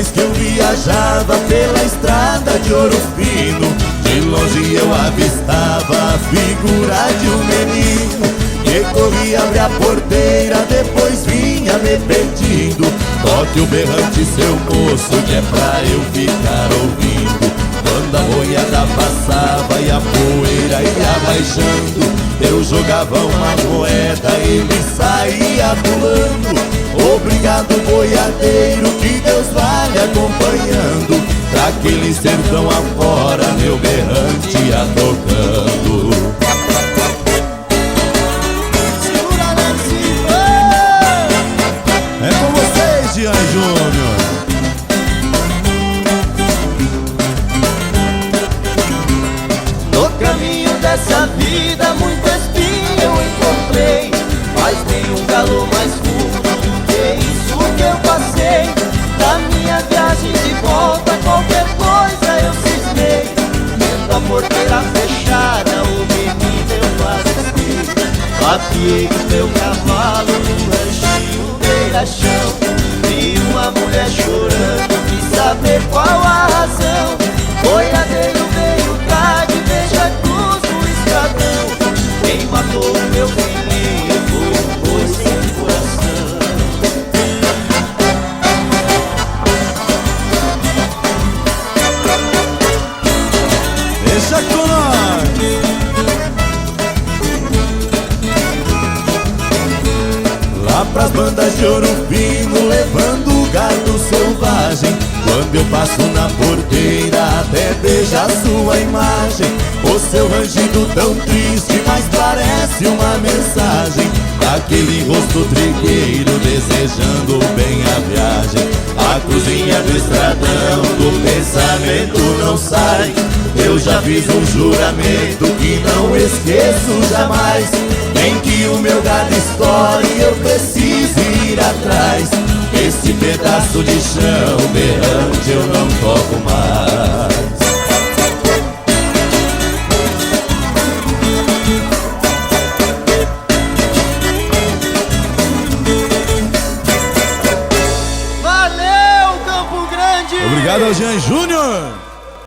vez que eu viajava pela estrada de Ouro Fino, de longe eu avistava a figura de um menino que corria, abria a porteira, depois vinha me pedindo: toque o berrante, seu moço, que é pra eu ficar ouvindo. Quando a boiada passava e a poeira ia baixando, eu jogava uma moeda e ele saía pulando. Obrigado, boiadeiro, que Deus vá lhe acompanhando. Daquele sertão afora, meu berrante ia tocando. Segura, Alexinho! É com vocês, Jean Júnior. No caminho dessa vida, muito espinho eu encontrei, mas nenhum galo mais fundo do que isso que eu passei. Da minha viagem de volta, qualquer coisa eu cismei. Vendo a porteira fechada, o menino eu assustei. Papiei o meu cavalo no ranchinho beira-chão. Vi uma mulher chorando, quis saber qual a razão. Boiadeiro veio tarde, veja a cruz no estradão. Quem matou o meu menino foi um boi sem coração. Deixa com nós. Lá pras bandas de Ouro Fino, levando o gado selvagem. Quando eu passo na porteira, até beija a sua imagem. O seu rangido tão triste, mas parece uma mensagem daquele rosto trigueiro, desejando bem a viagem. A cruzinha do estradão, do pensamento não sai. Eu já fiz um juramento que não esqueço jamais. Nem que o meu gado estoure, eu preciso ir atrás. Esse pedaço de chão berrante eu não toco mais. Valeu, Campo Grande! Obrigado ao Jean Júnior.